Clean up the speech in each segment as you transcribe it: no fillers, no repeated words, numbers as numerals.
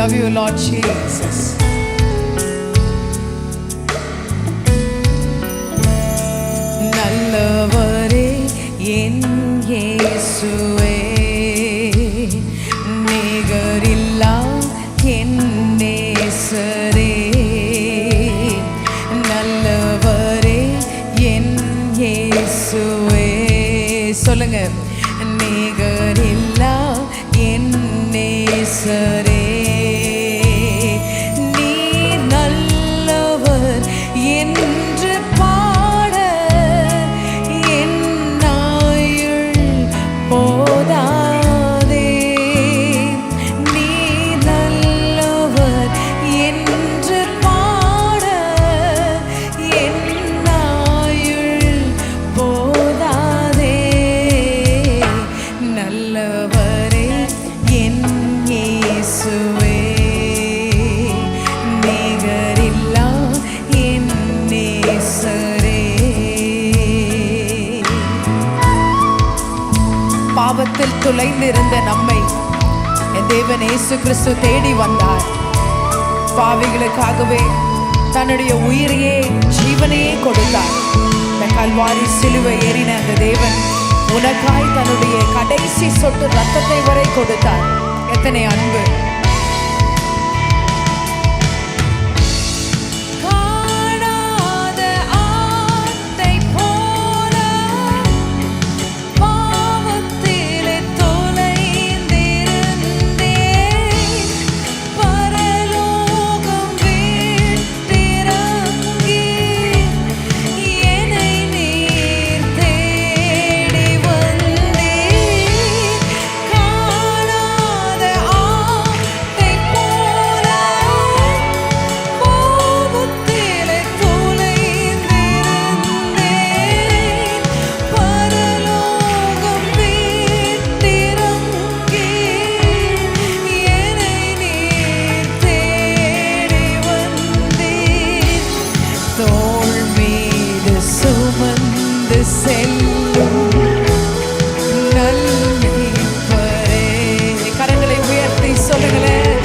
love you, Lord Jesus. நல்லவரே என் இயேசுவே, நிகரில்லா என் நேசரே. நல்லவரே என் இயேசுவே, சொல்லுங்க. நிகரில்லா என் நேசரே. பாவத்தில் துளைந்திருந்த நம்மை என் தேவன் இயேசு கிறிஸ்து தேடி வந்தார். பாவிகளுக்காகவே தன்னுடைய உயிரையே ஜீவனையே கொடுத்தார். இந்த கல்வாரி சிலுவை ஏறின அந்த தேவன் உனக்காய் தன்னுடைய கடைசி சொட்டு ரத்தத்தை வரை கொடுத்தார். எத்தனை அன்பு! கரங்களை உயர்த்தி சொல்லுங்களேன்.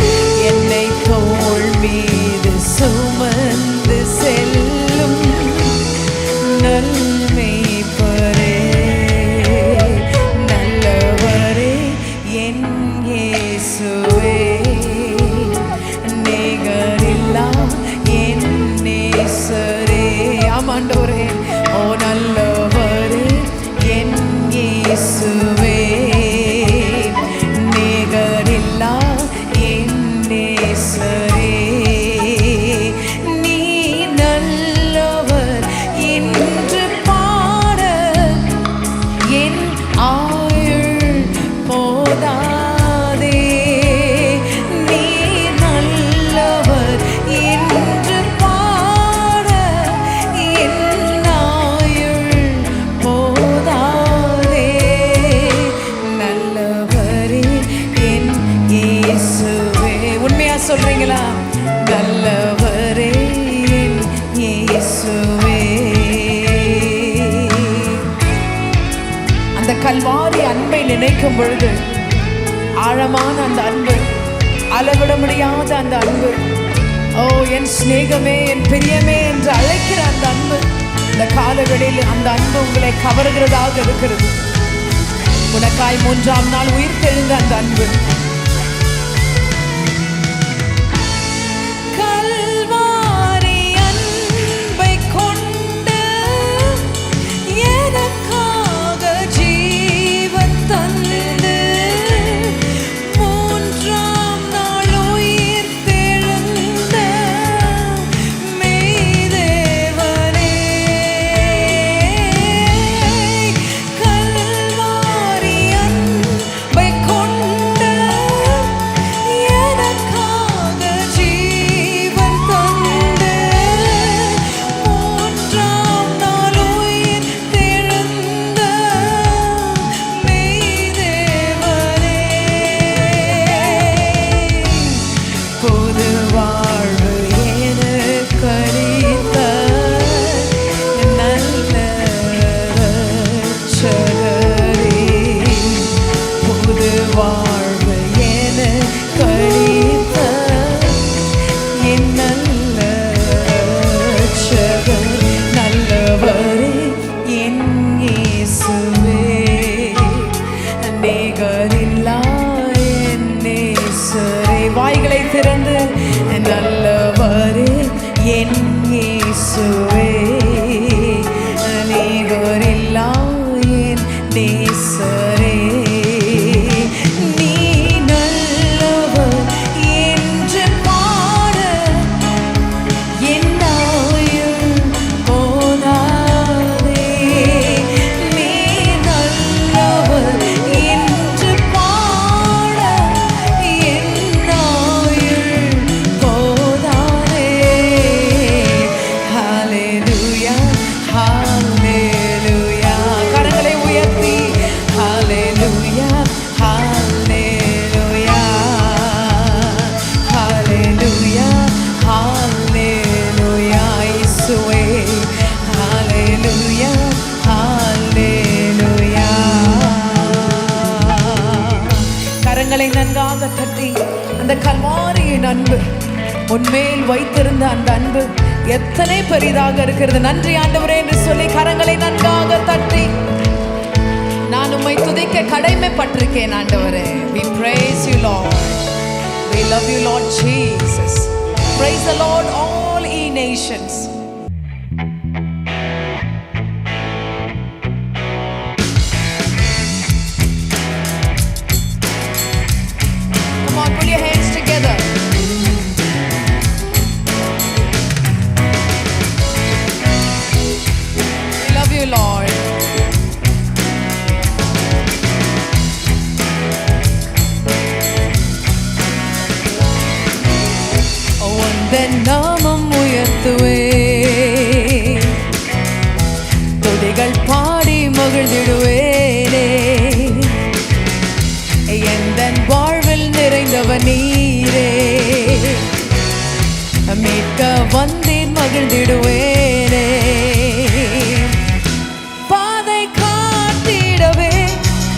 என்னை தோள் மீது சுமந்து செல்லும் நல்மேய்ப்பரே. நல்லவரே என் இயேசுவே, நிகரில்லா என் நேசரே. ஆமாண்டவரே, ஓ நல்லவரே என் இயேசுவே, நிகரில்லா என் நேசரே. நீ நல்லவர் என்று பாட என் ஆயுள் போதாதே. நீ நல்லவர் என்று பாட என் ஆயுள் போதாதே. நல்லவரே என் இயேசுவே. உண்மையா சொல்றீங்களா? நல்லவரே என் இயேசுவே. அந்த கல்வாரி அன்பை நினைக்கும் பொழுது ஆழமான அந்த அன்பு, அளவிட முடியாத அந்த அன்பு, ஓ என் சிநேகமே என் பிரியமே என்று அழைக்கிற அந்த அன்பு, இந்த காலங்களில் அந்த அன்பு உங்களை கவருகிறதாக இருக்கிறது. உனக்காய் 3ஆம் நாள் உயிர் தெழுந்த அந்த அன்பு. கொண்ட கரங்களை நன்றாக தட்டி அந்த கல்வாரியின் அன்பு உன்மேல் வைத்திருந்த அந்த அன்பு எத்தனை பெரிதாக இருக்கிறது. நன்றி ஆண்டவரே என்று சொல்லி கரங்களை நன்றாக தட்டி நான் உம்மை துதிக்க கடமைப்பட்டிருக்கேன் ஆண்டவரே. We praise you Lord. We love you Lord Jesus. Praise the Lord all ye nations. Come on, put your hands together. We love you Lord. நாமம் உயர்த்துவே துதிகள் பாடி மகிழ்ந்திடுவேனே. எந்தன் வாழ்வில் நிறைந்தவர் நீரே, மீட்க வந்தேன் மகிழ்ந்திடுவேனே. பாதை காட்டிடவே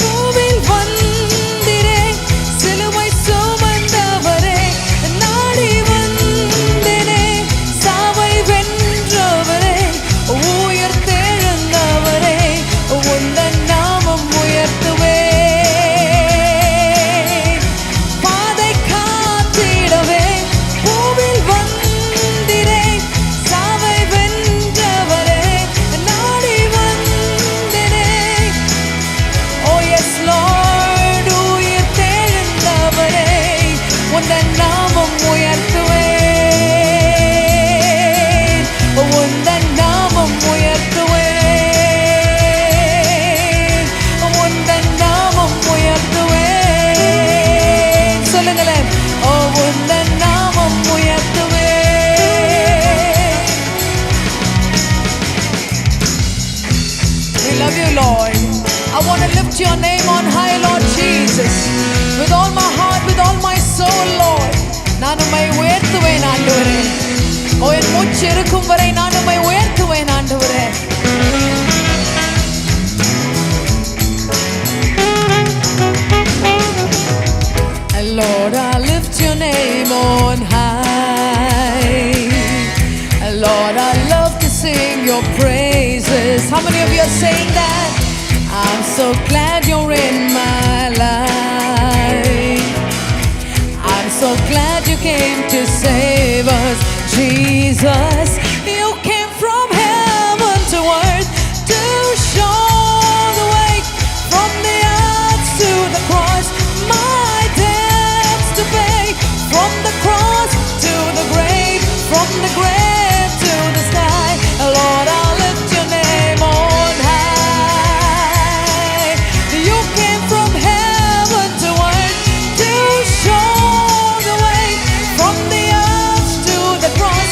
பூவில் வந்திரே, சிலுவை சுமந்தவரே நாடி வந்தேனே. சாவை வென்றவரே உயிர் தெழுந்தவரே, உந்தன் நாமம் உயர்த்துவே. பாதை காத்திடவே பூவில் வந்திரே, சாவை வென்றவரே நாடி வந்தேனே. Oh yes Lord, உயிர் தெழுந்தவரே உந்தன் நாமம் உயர்த்துவே. உந்தன் நாமம் உயர்த்துவே. உந்தன் நாமம் உயர்த்துவே. சொல்லுங்களேன். ஓ உந்தன் நாமம் உயர்த்துவே. We love you Lord. I want to lift your name on high Lord Jesus. With all my heart, with all my soul Lord. நான் உம்மை உயர்த்துவேன் ஆண்டவரே. ஓ என் மூச்சு இருக்கும் வரை நான் உம்மை உயர்த்துவேன் ஆண்டவரே. Lord, I lift your name on high. Lord, I love to sing your praises. How many of you are saying that? I'm so glad you're in my life. I'm so glad you came to save us, Jesus. You came from heaven to earth to show the way, from the earth to the cross, my debts to pay. From the cross to the grave, from the grave to the sky. Lord, I'll lift your name on high. You came from heaven to earth to show the way, from the earth to the cross,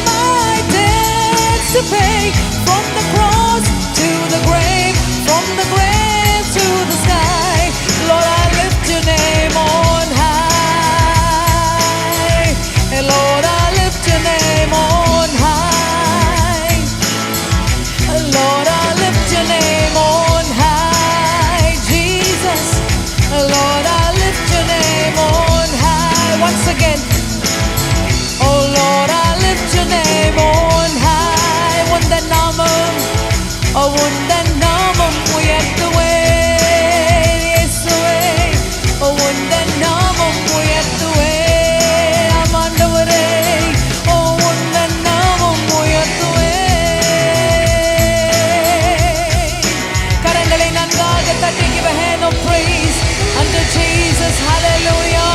my debts to pay. From the cross to the grave, from the grave to the sky. Lord, I lift your name on high. Lord, I lift your name on high. Lord, I lift your name on high, Jesus. Lord, I lift your name on high. Once again. Oh Lord, I lift your name on high. உந்தன் நாமம், உந்தன் நாமம் உயர்த்துவேன் இயேசுவே. உந்தன் நாமம் உயர்த்துவேன் ஆண்டவரே. உந்தன் நாமம் உயர்த்துவேன். கரங்களை நன்றாக தட்டி give a hand of praise unto Jesus. Hallelujah.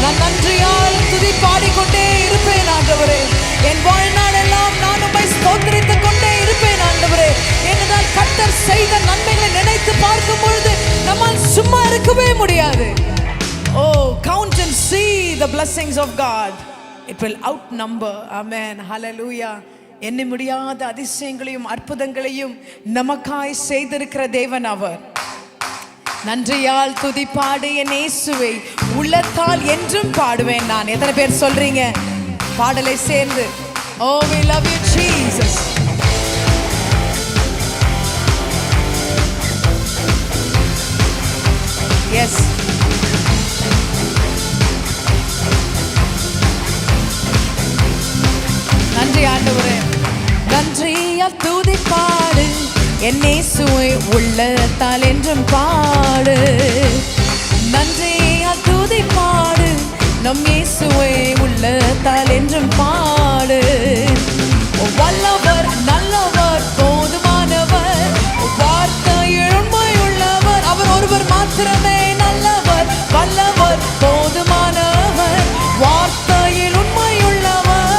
நான் நன்றியால் துதி பாடிக்கொண்டே இருப்பேன் ஆண்டவரே. என் வாழ்நாள் எல்லாம் நான் உம்மை ஸ்தோத்திரித்துக் கொண்டே இருப்பேன் ஆண்டவரே. ஏனென்றால் கர்த்தர் செய்த நன்மைகளை நினைத்து பார்க்கும் பொழுது நம்மால் சும்மா இருக்கவே முடியாது. Oh, count and see the blessings of God. It will outnumber. Amen. Hallelujah. எண்ணி முடியாத அதிசயங்களையும் அற்புதங்களையும் நமக்காய் செய்திருக்கிற தேவன் அவர். நன்றியால் துதி பாடு என் இயேசுவை, உள்ளத்தால் என்றும் பாடுவேன் நான். எத்தனை பேர் சொல்றீங்க பாடலை சேர்ந்து? Oh, we love you Jesus. Yes. என் இயேசுவை உள்ளத்தால் என்றும் பாடு. நன்றியால் துதி பாடு, நம் இயேசுவை உள்ளத்தால் என்றும் பாடு. வல்லவர், நல்லவர், போதுமானவர், வார்த்தையில் உண்மையுள்ளவர், அவர் ஒருவர் மாத்திரமே நல்லவர், வல்லவர், போதுமானவர், வார்த்தையில் உண்மையுள்ளவர்.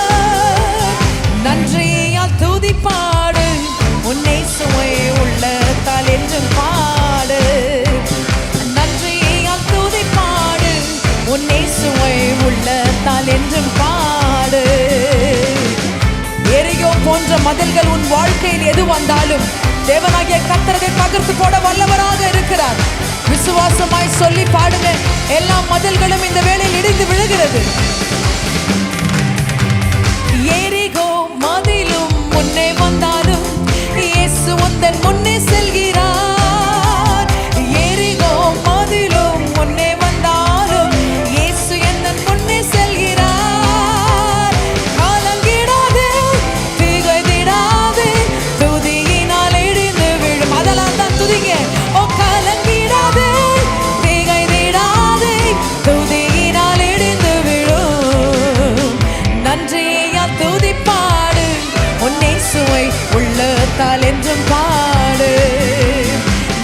நன்றியால் துதி பாடு, உன் இயேசுவை உள்ளத்தால் என்றும் பாடு. நன்றியால் துதி பாடு, உன் இயேசுவை உள்ளத்தால் என்றும் பாடு. எரிகோ போன்ற மதில்கள் உன் வாழ்க்கையில் எது வந்தாலும் தேவனாகிய கர்த்தர் அதை தகர்த்து போட வல்லவராக இருக்கிறார். விசுவாசமாய் சொல்லி பாடுங்க. எல்லா மதில்களும் இந்த வேளையில் இடிந்து விழுகிறது. எரிகோ மதிலும் முன்னே வந்தாலும் இயேசு உந்தன் முன்னே செல்கிறார். எரிகோ மதிலும் முன்னே வந்தாலும் இயேசு எந்தன் முன்னே செல்கிறார். கலங்கிடாதே, திகைத்திடாதே, துதியினால் இடிந்து விழும். அதெல்லாம் தான் துதிங்க. ஓ கலங்கிடாதே, திகைத்திடாதே, துதியினால் இடிந்து விழும். நன்றியால் துதி பாடு, உன் இயேசுவை உள்ளத்தால் என்றும் பாடு.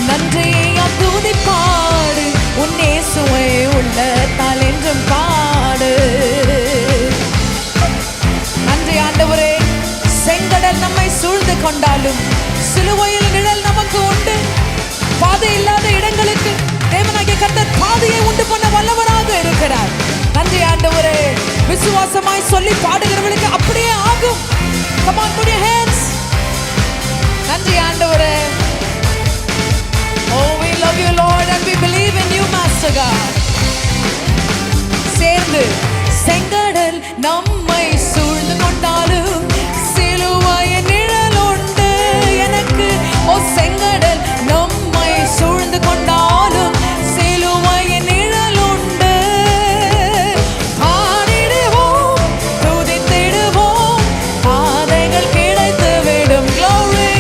நன்றியால் துதி பாடு, உன் இயேசுவை உள்ளத்தால் என்றும் பாடு. நன்றி ஆண்டவரே. செங்கடல் நம்மை சூழ்ந்து கொண்டாலும் சிலுவையில் நிழல் நமக்கு உண்டு. பாதை இல்லாத இடங்களுக்கு தேவனாகிய கர்த்தர் பாதையை உண்டு பண்ண வல்லவராக இருக்கிறார். நன்றி ஆண்டவரே. விசுவாசமாய் சொல்லி பாடுகிறவர்களுக்கு அப்படியே ஆகும். Come on, put your hands. நன்றி ஆண்டவரே. Oh, we love you Lord and we believe in you Master God. சேர்ந்து செங்கடல் நம்மை சூழ்ந்து கொண்டாலும் சிலுவையின் நிழல் உண்டு எனக்கு. ஓ செங்கடல் நம்மை சூழ்ந்து கொண்டாலும் சிலுவையின் நிழல் உண்டு. பாடிடுவோம், துதித்திடுவோம், பாதைகள் கிடைத்து விடும். Glory.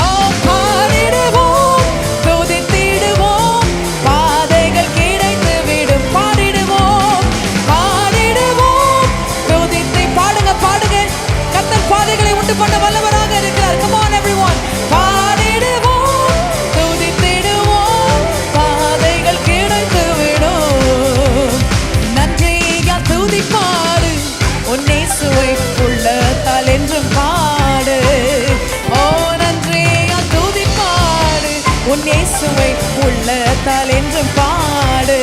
Oh, பாடிடுவோம், துதித்திடுவோம், பாதைகள் கிடைத்து விடும். பாடிடுவோம், பாடிடுவோம், துதித்து பாடுங்க, பாடுங்க. கர்த்தர் பாதைகளை உண்டு பண்ண வல்லவராக இருக்கிறார். Come on everyone. பாடிடுவோம், துதித்திடுவோம், பாதைகள் கிடைத்து விடும். நன்றியால் துதி பாடு, உன் இயேசுவை உள்ளத்தால் என்றும் பாடு. ஓ நன்றியால் துதி பாடு, உன் இயேசுவை உள்ளத்தால் என்றும் பாடு.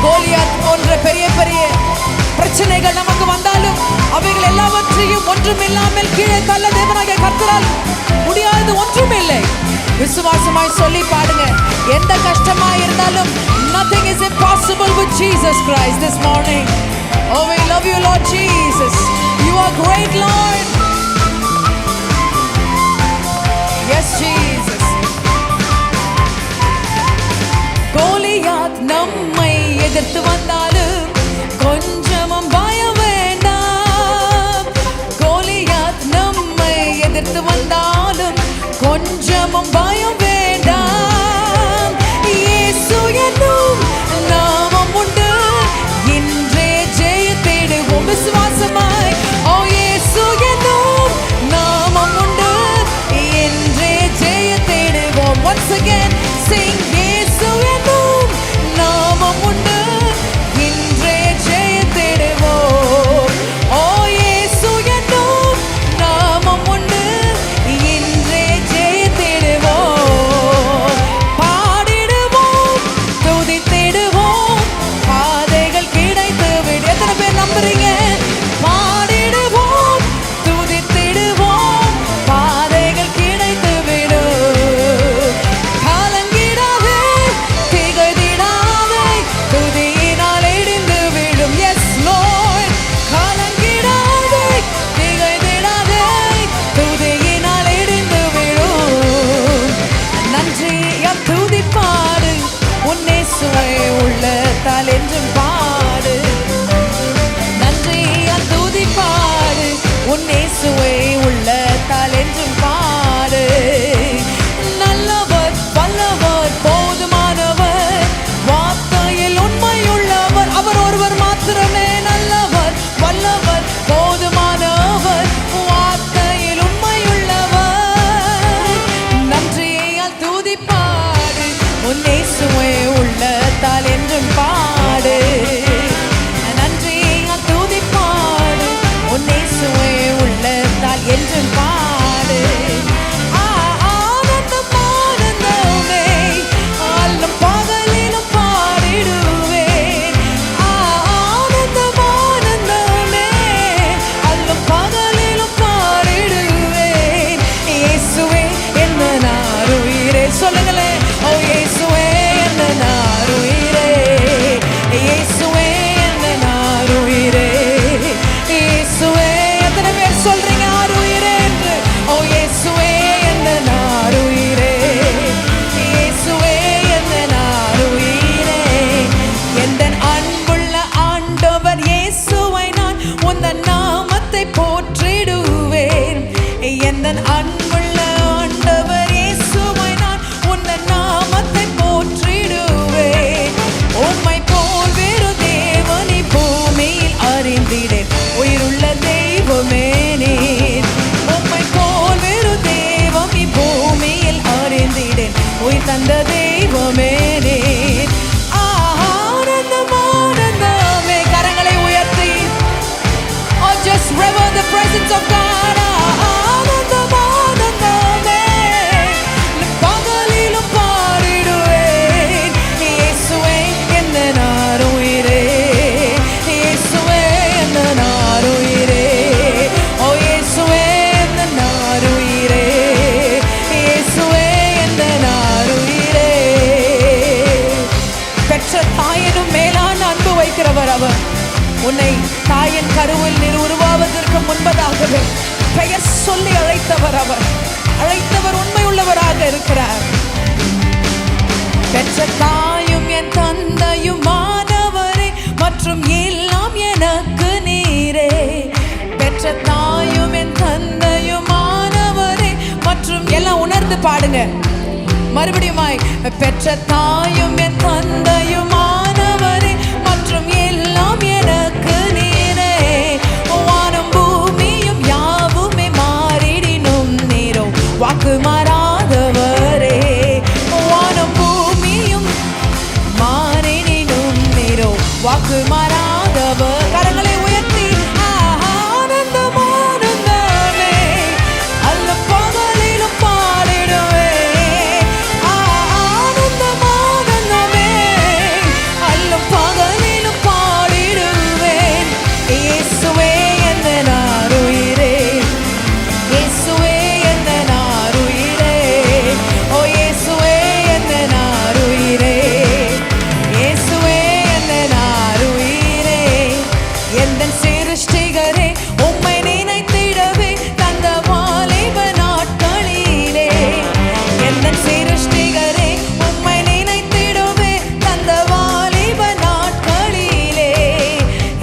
கோலியாத் போன்ற பெரிய பெரிய பிரச்சனைகள் நமக்கு வந்தாலும் அவைகள் எல்லாவற்றையும் ஒன்றுமில்லாமல் கீழே தள்ள தேவனாகிய கர்த்தரால் முடியாது ஒன்றுமில்லை. விசுவாசமாய் சொல்லி பாடுங்க. எந்த கஷ்டமாய் இருந்தாலும் nothing is impossible with Jesus Christ this morning. Oh, we love you Lord Jesus. You are great Lord. Yes Jesus. Goliath நம்மை எதிர்த்து வந்தாலும் கொஞ்சமும் பயம் வேண்டாம். கோலியாத் நம்மை எதிர்த்து வந்தாலும் கொஞ்சமும் பயம் வேண்டாம். இயேசு என்னும் நாமம் உண்டு, இன்றே ஜெயித்திடுவோம். விசுவாசமாய் ஓ இயேசு என்னும் நாமம் உண்டு, இன்றே ஜெயித்திடுவோம். Once again sing. இயேசு என்னும் நாமம் உண்டு, இன்றே ஜெயித்திடுவோம். ஓ இயேசு என்னும் நாமம் உண்டு, இன்றே ஜெயித்திடுவோம். பாடிடுவோம், துதித்திடுவோம், பாதைகள் கிடைத்து விடும். எத்தனை பேர் நம்புறீங்க? பாடிடுவோம், துதித்திடுவோம், பாதைகள் கிடைத்து விடும். கலங்கிடாதே, திகைத்திடாதே, துதியினால் இடிந்து விடும். Yes Lord. கலங்கிடாதே, திகைத்திடாதே, துதியினால் இடிந்து விடும். நன்றியால் துதி பாடு, உன் இயேசுவை உள்ளத்தால் என்றும் பாடு. நன்றியால் துதி பாடு, உன் இயேசுவை உள்ளத்தால் என்றும் பாடு. பெற்ற தாயினும் மேலான அன்பு வைக்கிறவர் அவர். உன்னை தாயின் கருவில் நீர் உருவாவதற்கு முன்பதாகவே பெயர் சொல்லி அழைத்தவர் அவர். அழைத்தவர் உண்மை உள்ளவராக இருக்கிறார். பெற்ற தாயும் என் தந்தையுமானவரே, மற்றும் எல்லாம் எனக்கு நீரே. பெற்ற தாயும் என் தந்தையுமானவரே, மற்றும் எல்லாம் உணர்ந்து பாடுங்க மறுபடியுமாய். பெற்ற தாயும் என் தந்தையுமானவரே, மற்றும் எல்லாம் எனக்கு நீரே. வானம் பூமியும் யாவுமே மாறிடினும் நீரோ வாக்கு மாறாதவரே. வானம் பூமியும் மாறிடினும் நீரோ வாக்கு மாறாதவர். கரங்களை உயர்த்தி ஆனந்தம் ஆனந்தமே, அல்ல பகலிலும் பாடிடுவே. ஆனந்தம் ஆனந்தமே, அல்ல பகலிலும் பாடிடுவேன். இயேசுவே எந்த நாருயிரே, இயேசுவே எந்த நாருயிரே. ஓ இயேசுவே எந்த நாருயிரே, இயேசுவே எந்த நாருயிரே. எந்தன் சிருஷ்டிகரே, உம்மை நினைத்திடவே தந்த வாலிப நாட்களிலே. எந்தன் சிருஷ்டிகரே, உம்மை நினைத்திடவே தந்த வாலிப நாட்களிலே.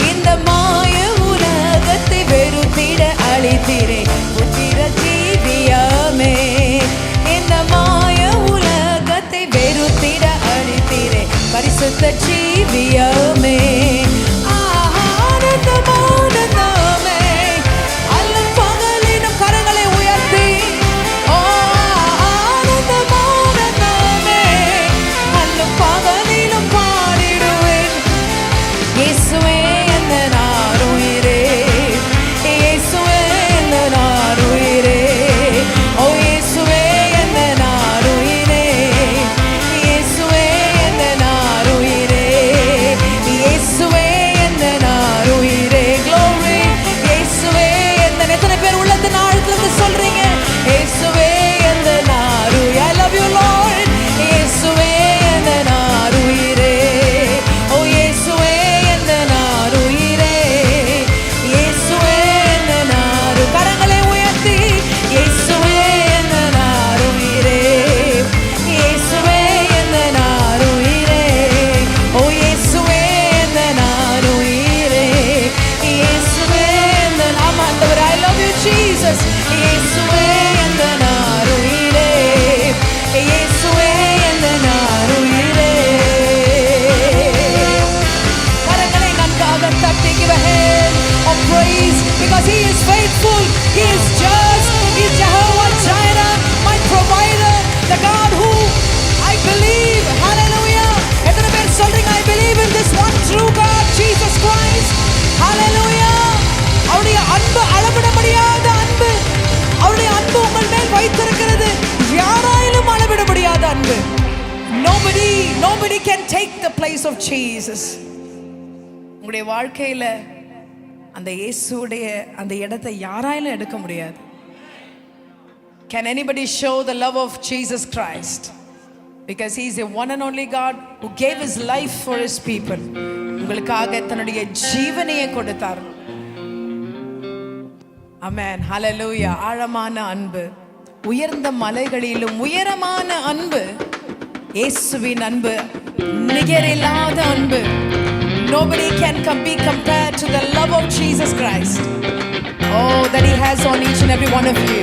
இந்த மாய உலகத்தை வெறுத்திட அழித்திரே புத்திர ஜீவியமே. இந்த மாய உலகத்தை வெறுத்திட அழித்திரே பரிசுத்த ஜீவியமே. ஆனந்தம் ஆனந்தமே, அல்லும் பகலிலும் கரங்களை உயர்த்தி. ஆனந்தம் ஆனந்தமே, அல்லும் பகலிலும் பாடிடுவேன். இயேசுவே எந்த நாருயிரே, இயேசுவே எந்த நாருயிரே. ஓ இயேசுவே எந்த நாருயிரே, இயேசுவே எந்த நாருயிரே. இயேசுவே எந்த நாருயிரே. Glory. இயேசுவே எந்த. எத்தனை பேர் உள்ளத்தின் ஆழத்திலிருந்து சொல்றீங்க இயேசுவே எந்த நாருயிரே. I love you Lord. இயேசுவே எந்த நாருயிரே. ஓ இயேசுவே எந்த நாருயிரே, இயேசுவே எந்த நாரு. கரங்களை உயர்த்தி இயேசுவே எந்த நாருயிரே, இயேசுவே எந்த நாருயிரே. ஓ இயேசுவே எந்த நாருயிரே, இயேசுவே எந்த. ஆமா ஆண்டவரே, I love you Jesus. இயேசுவே எந்த நாருயிரே, இயேசுவே எந்த நாருயிரே. கரங்களை நன்றாக தட்டி give a hand of praise because he is faithful, he is just, he is Jehovah Jireh, my provider, the God who I believe. Hallelujah. எத்தனை பேர் சொல்றீங்க I believe in this one true God Jesus Christ. Hallelujah. அவருடைய அன்பு அளவிட முடியாத அன்பு. அவருடைய அன்பு உங்கள் மேல் வைத்திருக்கிறது யாராலும் அளவிட முடியாத அன்பு. Nobody can take the place of Jesus. உங்களுடைய வாழ்க்கையில அந்த இயேசுவுடைய அந்த இடத்தை யாராலும் எடுக்க முடியாது. Can anybody show the love of Jesus Christ? Because he is the one and only God who gave his life for his people. உங்களுக்காக தன்னுடைய ஜீவனையே கொடுத்தார். ஆமென். ஹalleluya. ஆழமான அன்பு, உயர்ந்த மலைகளிலும் உயரமான அன்பு இயேசுவின் அன்பு, நிகரில்லாத அன்பு. Nobody can be compared to the love of Jesus Christ. Oh, that he has on each and every one of you.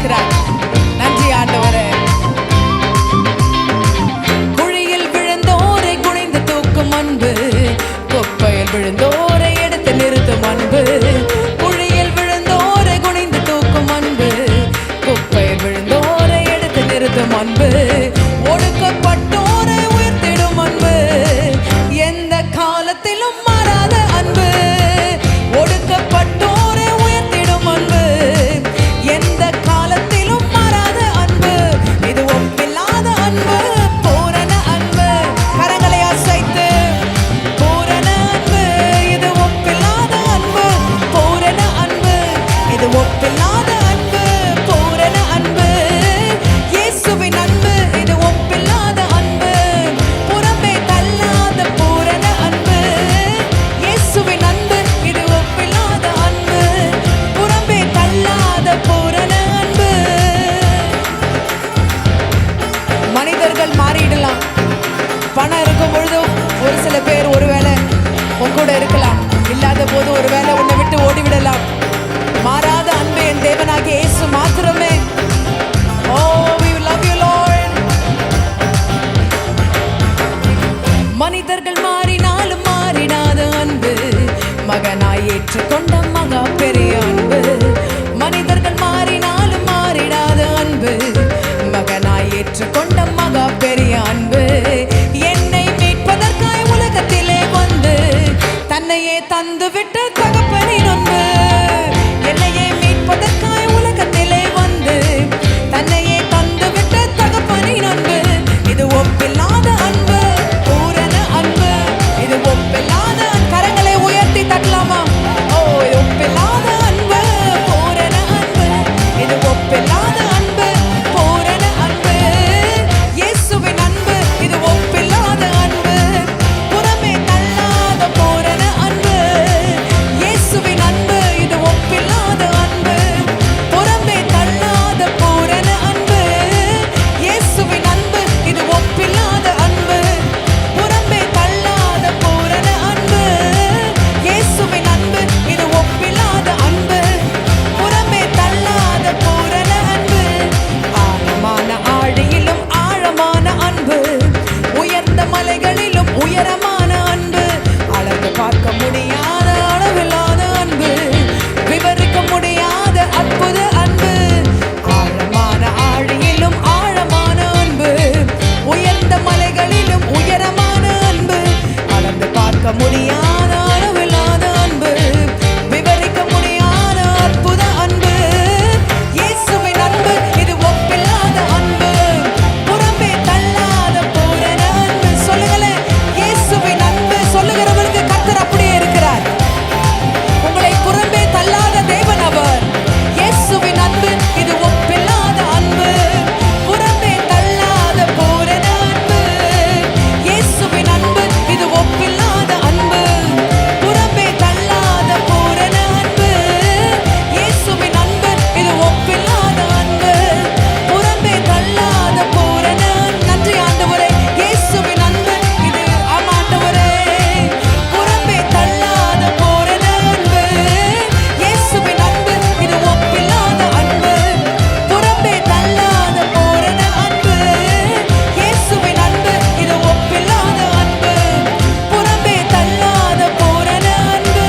இருக்கிறார். நன்றி ஆண்டவரே. குழியில் விழுந்தோரை குனிந்து தூக்கும் அன்பு, குப்பையில் விழுந்தோரை எடுத்து நிறுத்தும் அன்பு. குழியில் விழுந்தோரை குனிந்து தூக்கும் அன்பு, குப்பையில் விழுந்தோரை எடுத்து நிறுத்தும் அன்பு. ஒடுக்கப்பட்டோரை உயர்த்திடும் அன்பு, எந்த காலத்திலும் மாறாத அன்பு. ஒடுக்கப்பட்டோரை உயர்த்திடும் அன்பு, எந்த காலத்திலும் மாறாத அன்பு. இது ஒப்பில்லாத அன்பு, பூரண அன்பு. கரங்களை அசைத்து பூரண அன்பு, இது ஒப்பில்லாத அன்பு, பூரண அன்பு. இது ஒப்பில்லாத அன்பு, பூரண அன்பு. இயேசுவின் அன்பு, இது ஒப்பில்லாத அன்பு, புறம்பே தள்ளாத பூரண அன்பு. இயேசுவின் அன்பு, இது ஒப்பில்லாத அன்பு, புறம்பே தள்ளாத பூரண அன்பு. மனிதர்கள் மாறிடலாம். பணம் இருக்கும் பொழுது ஒரு சில பேர் ஒருவேளை உன் கூட இருக்கலாம், இல்லாத போது ஒருவேளை உன்னை விட்டு ஓடிவிடலாம். மாறாத அன்பு என் தேவனாகிய இயேசு மாத்திரமே. Oh, we love you, Lord. மனிதர்கள் மாறினாலும் மாறிடாத அன்பு, மகனாய் ஏற்றுக்கொண்ட மகா பெரிய அன்பு. மனிதர்கள் மாறினாலும் மாறிடாத அன்பு, மகனாய் ஏற்றுக்கொண்ட மகா பெரிய அன்பு. என்னை மீட்பதற்காய் உலகத்திலே வந்து தன்னையே தந்து விட்ட தகப்பனின் அன்பு. என்னையே மீட்பதற்காய் உலகத்திலே வந்து தன்னையே தந்து விட்ட தகப்பனின் அன்பு. இது ஒப்பில்லாத அன்பு, பூரண அன்பு. இது ஒப்பில்லாத கரங்களை உயர்த்தி தட்டலாமா? ஓ, இது ஒப்பில்லாத அன்பு, பூரண அன்பு. இது ஒப்பில்லாத அன்பு, பூரண அன்பு. இயேசுவின் அன்பு, இது ஒப்பில்லாத அன்பு, புறமே தள்ளாத பூரண அன்பு. இயேசுவின் அன்பு, இது ஒப்பில்லாத அன்பு, புறமே தள்ளாத பூரண அன்பு. இயேசுவின் அன்பு, இது ஒப்பில்லாத அன்பு, புறமே தள்ளாத பூரண அன்பு. இயேசுவின் அன்பு, இது ஒப்பில்லாத அன்பு, புறமே தள்ளாத பூரண அன்பு. ஆழமான ஆழியிலும் ஆழமான அன்பு, உயர்ந்த மலைகளிலும் உயரமான அன்பு. அளந்து பார்க்க முடியாத அளவில்லாத அன்பு, விவரிக்க முடியாத அற்புத அன்பு. ஆழமான ஆழியிலும் ஆழமான அன்பு, உயர்ந்த மலைகளிலும் உயரமான அன்பு. அளந்து பார்க்க முடியாத அளவில்லாத அன்பு, விவரிக்க முடியாத அற்புத அன்பு. இயேசுவின் அன்பு, இது ஒப்பில்லாத அன்பு, புறம்பே தள்ளாத பூரண அன்பு. சொல்லுங்களேன், இயேசுவின் அன்பு. சொல்லுகிறவர்களுக்கு கர்த்தர் அப்படியே இருக்கிறார். உங்களை புறம்பே தள்ளாத தேவன் அவர். இயேசுவின் அன்பு, இது ஒப்பில்லாத அன்பு, புறம்பே தள்ளாத பூரண அன்பு. இயேசுவின் அன்பு, இது ஒப்பில்லாத அன்பு, புறம்பே தள்ளாத பூரண அன்பு. இயேசுவின் அன்பு, இது ஒப்பில்லாத அன்பு, புறம்பே தள்ளாத பூரண அன்பு. நன்றி ஆண்டவரே. இயேசுவின் அன்பு, இது ஆமாண்டவரே, புறம்பே தள்ளாத பூரண அன்பு. இயேசுவின் அன்பு, இது ஒப்பில்லாத அன்பு, புறம்பே தள்ளாத பூரண அன்பு. இயேசுவின் அன்பு, இது ஒப்பில்லாத அன்பு, புறம்பே தள்ளாத பூரண அன்பு.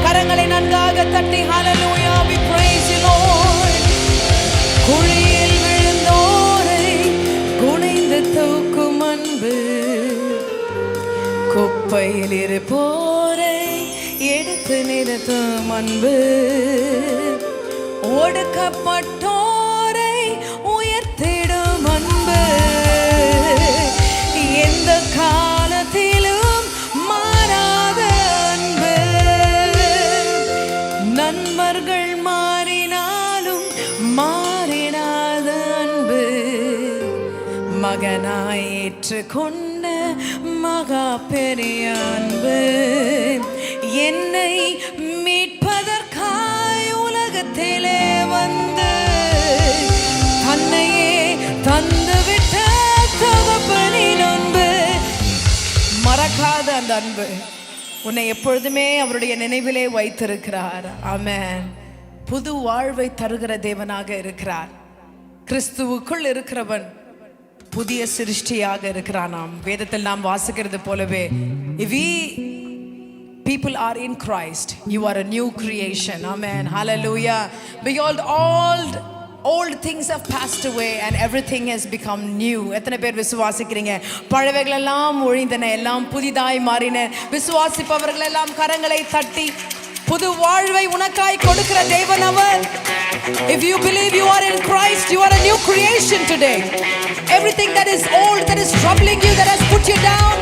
கரங்களை நன்றாக தட்டி ஹalleluya, we praise you Lord. குழியில் விழுந்தோரை குனிந்து தூக்கும் அன்பு, குப்பையில் இருப்போரை எடுத்து நிறுத்தும் அன்பு. ஒடுக்கப்பட்டோரை உயர்த்திடும் அன்பு, எந்த காலத்திலும் மாறாத அன்பு. நண்பர்கள் மாறினாலும் மாறிடாத அன்பு, மகனாய் ஏற்றுக்கொண்ட மகா பெரிய அன்பு. என்னை மீட்பதற்காய் உலகத்திலே வந்து தன்னையே தந்துவிட்ட தகப்பனின் அன்பு. மறக்காத அந்த அன்பு உன்னை எப்பொழுதுமே அவருடைய நினைவிலே வைத்திருக்கிறார். ஆமென். புது வாழ்வை தருகிற தேவனாக இருக்கிறார். கிறிஸ்துவுக்குள் இருக்கிறவன் புதிய சிருஷ்டியாக இருக்கிறான். நாம் வேதத்தில் நாம் வாசிக்கிறது போலவே, if we people are in Christ, you are a new creation. Amen. Hallelujah. Behold, old things have passed away and everything has become new. எத்தனை பேர் விசுவாசிக்கிறீங்க? பழையவைகள் எல்லாம் ஒழிந்தன, எல்லாம் புதிதாய் மாறின. விசுவாசிப்பவர்கள் எல்லாம் கரங்களை தட்டி புது வாழ்வை உனக்காய் கொடுக்கிற தேவன் அவர். If you believe you are in Christ, you are a new creation today. Everything that is old, that is troubling you, that has put you down,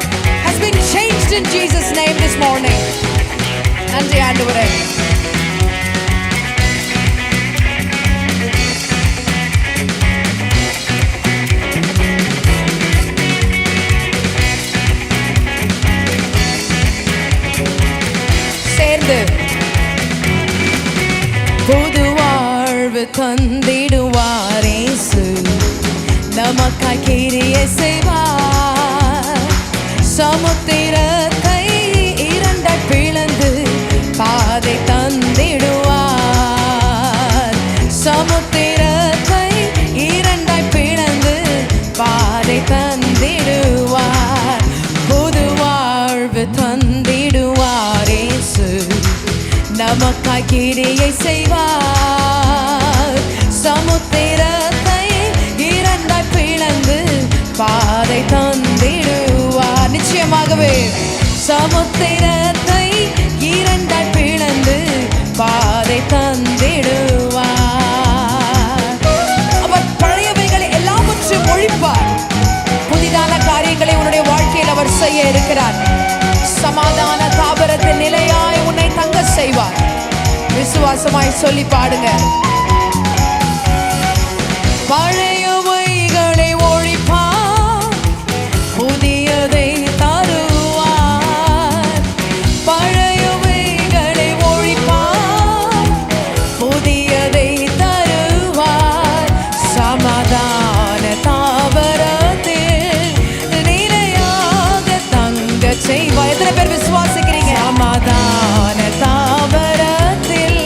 has been changed in Jesus' name this morning. நன்றி ஆண்டவரே. சேர்ந்து புது வாழ்வு தந்திடுவார் இயேசு, நமக்காய் கிரியை செய்வார். சமுத்திரத்தை இரண்டாய் பிளந்து பாதை தந்திடுவார். சமுத்திரத்தை இரண்டாய் பிளந்து பாதை தந்திடுவார். புது வாழ்வு தந்திடுவார் இயேசு, நமக்காய் கிரியை செய்வார். சமுத்திரத்தை இரண்டாய் பிளந்து பாதை தந்திடுவார். நிச்சயமாகவே சமுத்திரத்தை இரண்டாய் பிளந்து பாதை தந்திடுவார். அவர் பழையவைகளை எல்லாவற்றையும் ஒழிப்பார். புதிதான காரியங்களை உன்னுடைய வாழ்க்கையில் அவர் செய்ய இருக்கிறார். சமாதான தாபரத்தில் நிலையாய் உன்னை தங்க செய்வார். விசுவாசமாய் சொல்லி பாடுங்க. பழையவைகளை ஒழிப்பார், புதியதை தருவார். பழையவைகளை ஒழிப்பார், புதியதை தருவார். சமாதான தாவரத்தில் நிலையாக தங்க செய்வார். எத்தனை பேர் விசுவாசிக்கிறீங்க? சமாதான தாவரத்தில்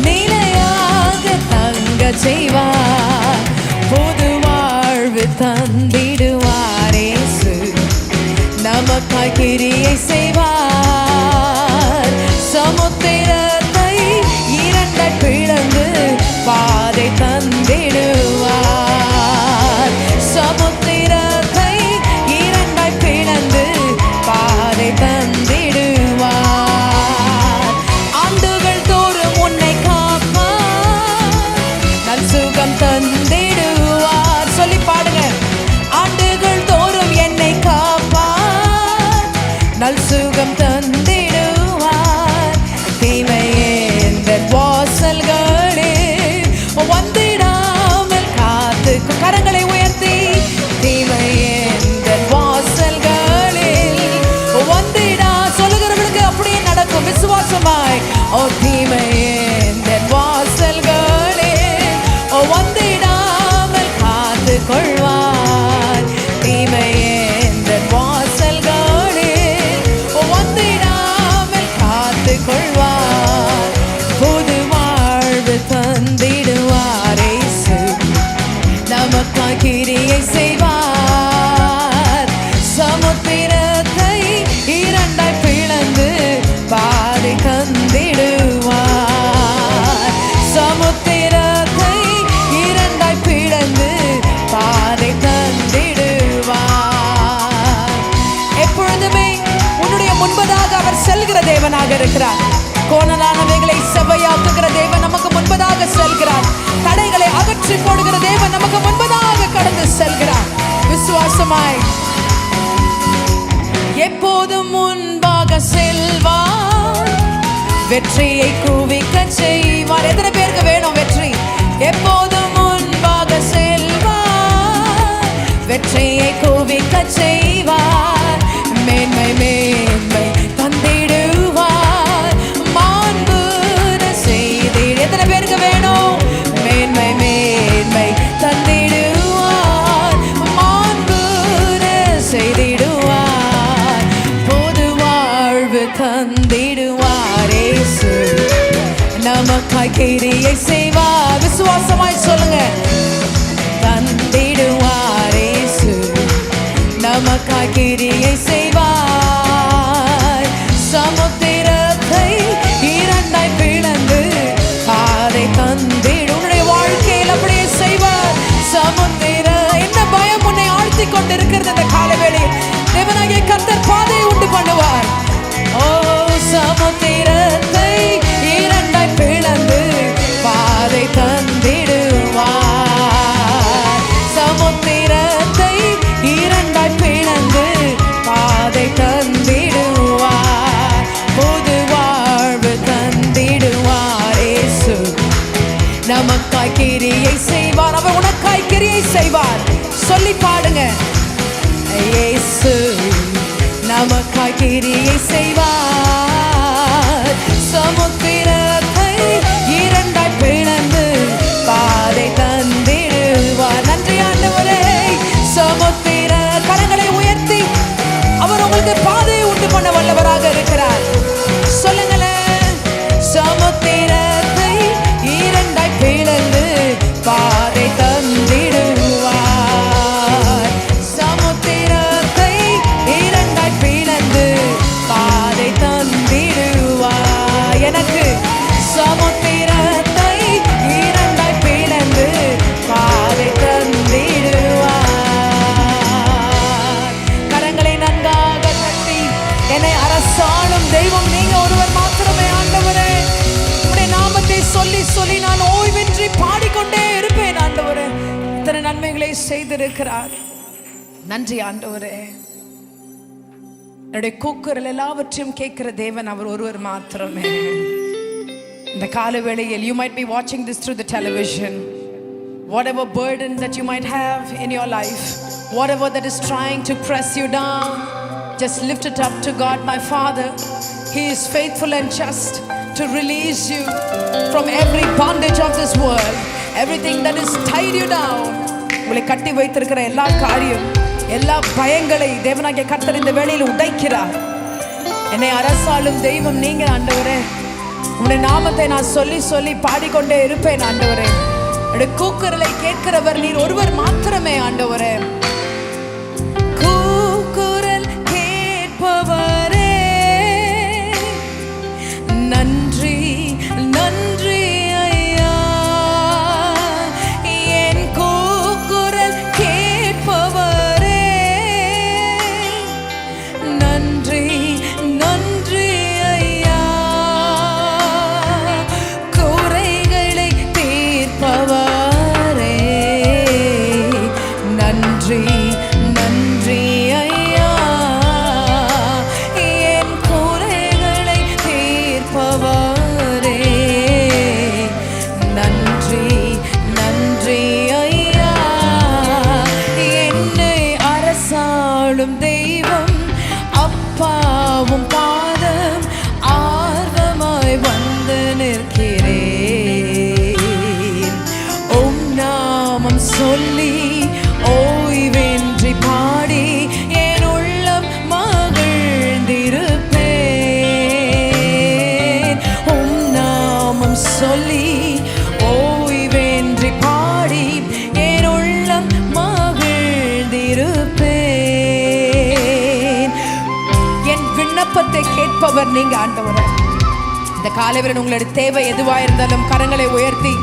நிலையாக தங்க செய்வார். புது வாழ்வு தந்திடுவார் இயேசு, நமக்காய் கிரியை செய்வார். சமுத்திரத்தை இரண்டாய் பிளந்து பாதை தந்திடுவார். சமுத்திரத்தை இரண்டாய் பிளந்து பாதை தந்திடுவார். ஆண்டுகள் தோறும் உன்னை காப்பார், நல் சுகம் தந்திடுவார். சொல்லி பாடுங்க. ஆண்டுகள் தோறும் என்னை காப்பார், நல் சுகம் தந்திடுவார். தீமையேந்த வாசல்களில் வந்திடாமல் காத்து, கரங்களை உயர்த்தி, தீமையேந்த வாசல்களில் வந்திடா சொல்லுகிறவர்களுக்கு அப்படியே நடக்கும். விசுவாசமாய் ஓ தீமையேந்த வாசல்களில் வந்திடாமல் காத்து கொள்வார். தீமையேந்த வாசல்களில் வந்திடாமல் காத்து கொள்வார். புது வாழ்வு தந்திடுவார் இயேசு, நமக்காய் கிரியை செய்வார். சமுத்திரத்தை இரண்டாய் பிளந்து பாதை தந்திடுவார். சமுத்திரத்தை இரண்டாய் பிளந்து பாதை தந்திடுவார். எப்பொழுதுமே உன்னுடைய முன்பதாக அவர் செல்கிற தேவனாக இருக்கிறார். கோணலானவைகளை செவ்வையாக்குகிற தேவன் நமக்கு முன்பதாக செல்கிறார். தடைகளை அகற்றி போடுகிற தேவன் நமக்கு முன்பதாக கடந்து செல்கிறார். விசுவாசமாய் எப்போதும் முன்பாக செல்வார், வெற்றியை குவிக்க செய்வார். எத்தனை பேருக்கு வேணும் வெற்றி? எப்போதும் முன்பாக செல்வார், வெற்றியை குவிக்க செய்வார். மேன்மை மேன்மை தந்திடுவார், மாண்பு செய்தி. எத்தனை பேருக்கு வேணும்? மேன்மை மேன்மை தந்திடுவார், மாண்பு செய்திடுவார். பொது வாழ்வு தந்திடுவார் இயேசு, நமக்காய் கிரியை செய்வார். விசுவாசமாய் சொல்லுங்க. தந்திடுவார் இயேசு, நமக்காய் கிரியை செய்வார். சமுத்திரத்தை இரண்டாய் பிளந்து அதை தந்திடும். உன்னுடைய வாழ்க்கையில் அப்படியே செய்வார். சமுத்திர என்ன பயம் உன்னை ஆழ்த்தி கொண்டிருக்கிறது இந்த காலவேளையில் தேவனாகிய கர்த்தர் பாதையை உண்டு பண்ணுவார். ஓ சமுத்திரத்தை இரண்டாய் பிளந்து பாதை தந்திடுவார். சமுத்திரத்தை இரண்டாய் பிளந்து பாதை தந்திடுவார். புது வாழ்வு தந்திடுவார் இயேசு, நமக்காய் கிரியை செய்வார். அவர் உனக்காய் கிரியை செய்வார். சொல்லி பாடுங்க. இயேசு நமக்காய் கிரியை செய்வார். சமுத்திரத்தை இரண்டாய் பிளந்து பாதை தந்திடுவார். நன்றி ஆண்டவரே. சமுத்திர கரங்களை உயர்த்தி அவர் உங்களுக்கு பாதையை உண்டு பண்ண வல்லவராக இருக்கிறார். சொல்லுங்களேன். சமுத்திரத்தை இரண்டாய் பிளந்து பாதை தந்திடுவார். சமுத்திரத்தை இரண்டாய் பிளந்து பாதை தந்திடுவார். எனக்கு சமுத்திரத்தை இரண்டாய் பிளந்து பாதை தந்திடுவார். கரங்களை நன்றாக தட்டி என்னை அரசாளும் தெய்வம் நீங்க ஒருவர் மாத்திரமே ஆண்டவரே. உம்முடைய நாமத்தை சொல்லி சொல்லி நான் ஓய்வின்றி பாடிக்கொண்டே இருப்பேன் ஆண்டவரே. இத்தனை நன்மைகளை செய்திருக்கிறார். நன்றி ஆண்டவரே. என்னுடைய கூக்குரல் எல்லாவற்றையும் கேட்கிற தேவன் அவர் ஒருவர் மாத்திரமே. இந்த கால வேளையில் you might be watching this through the television. Whatever burden that you might have in your life, whatever that is trying to press you down, just lift it up to God, my Father. He is faithful and just to release you from every bondage of this world, everything that is tied you down. உங்களை கட்டி வைத்திருக்கிற எல்லா காரியம், எல்லா பயங்களை தேவனாகிய கர்த்தர் இந்த வேளையில் உடைக்கிறார். என்னை அரசாளும் தெய்வம் நீங்க ஆண்டவரே. உம்முடைய நாமத்தை நான் சொல்லி சொல்லி பாடிக்கொண்டே இருப்பேன் ஆண்டவரே. என்னுடைய கூக்குரலை கேட்கிறவர் நீர் ஒருவர் மாத்திரமே ஆண்டவரே. கூக்குரல் கேட்பவரே நன்றி நன்றி ஐயா. என் கூக்குரல் கேட்பவரே நன்றி நன்றி ஐயா. குறைகளை தீர்ப்பவரே நன்றி நன்றி ஐயா. என் குறைகளை தீர்ப்பவரே நன்றி நன்றி ஐயா. என்னை அரசாளும் தெய்வம் அப்பாவும் பாதம் ஆர்வமாய் வந்து நிற்கிறேன். உம் நாமம் சொல்லி ஓய்வின்றி பாடி என் உள்ளம் மகிழ்ந்திருப்பேன். உம் நாமம் சொல்லி ஓய்வின்றி பாடி என் உள்ளம் மகிழ்ந்திருப்பேன். என் விண்ணப்பத்தை கேட்பவர் நீங்க ஆண்டவரே. இந்த காலைவரன் உங்களுடைய தேவை எதுவா இருந்தாலும் கரங்களை உயர்த்தி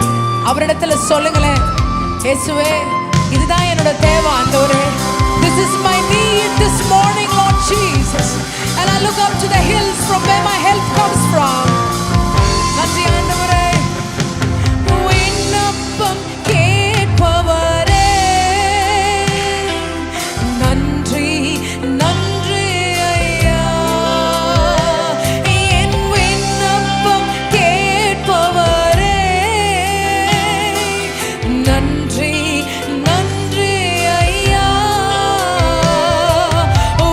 அவரிடத்துல சொல்லுங்களேன். இயேசுவே இதுதான் என்னோட தேவை ஆண்டவரே. This is my need this morning, Lord Jesus. And I look up to the hills from where my help comes from. நன்றி ஆண்டவரே. விண்ணப்பம் கேட்பவரே நன்றி நன்றி ஐயா. என் விண்ணப்பம் கேட்பவரே நன்றி நன்றி ஐயா.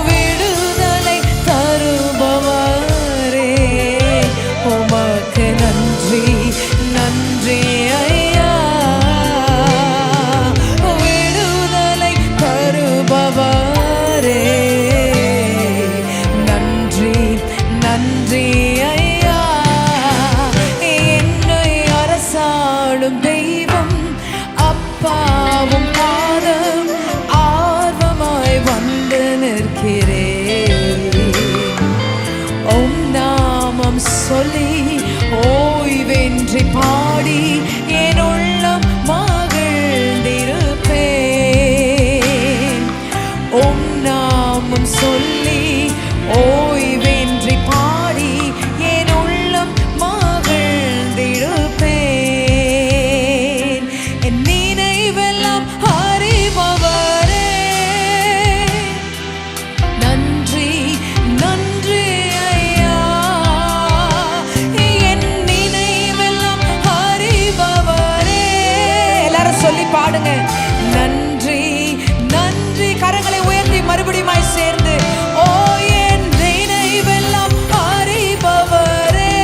விடுதலை தருபவரே உம் நாமம் சொல்லி ஓய்வென்றி பாடி என் உள்ளம் மகிழ்ந்திருப்பேன். உம் நாமம் சொல்லி ஓய்வென்றி பாடி என் உள்ளம் மகிழ்ந்திருப்பேன். என் நினைவெல்லாம் அறிபவரே, நன்றி நன்றி ஐயா. என் நினைவெல்லாம் அறிபவரே, எல்லாரும் சொல்லி பாடுங்க. நன்றி நன்றி, கரங்களை உயர்த்தி மறுபடியும் சேர்ந்து, ஓ என் நினைவெல்லாம் அறிபவரே,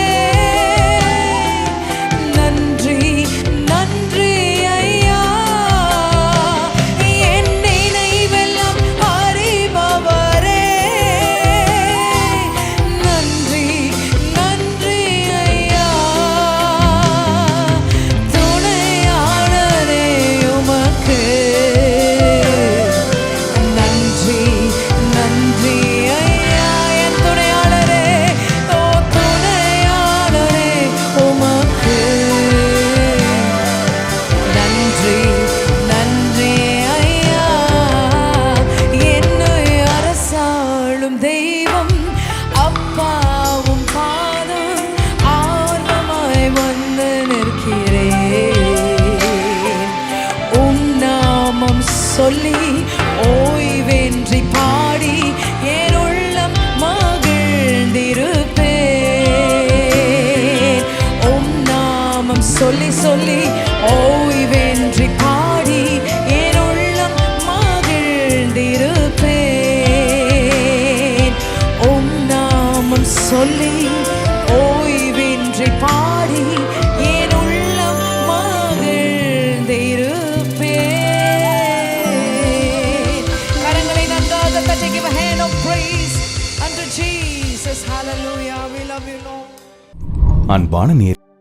நன்றி நன்றி ஐயா. என் நினைவெல்லாம் அறிபவரே, நன்றி நன்றி ஐயா. துணையாளரே உமக்கு நன்றி நன்றி ஐயா. என் துணையாளரே, ஓ துணையாளரே உமக்கு நன்றி நன்றி ஐயா. என்னை அரசாளும் தெய்வம் அப்பாவும் பாதம் ஆர்வமாய் வந்து நிற்கிறேன். உம் நாமம் சொல்லி ஓய்வென்றி பாடி என் உள்ளம் மகிழ்ந்திருப்பேன். உம் நாமம் சொல்லி சொல்லி ஓய்வென்றி பாடி என் உள்ளம் மகிழ்ந்திருப்பேன். உம் நாமம் சொல்லி ஓய்வென்றி பாடி என் உள்ளம் மகிழ்ந்திருப்பேன். கரங்களை நன்றாக தட்டி give a hand of praise unto Jesus. Hallelujah. We love you, Lord. அன்பான நேயர்களே,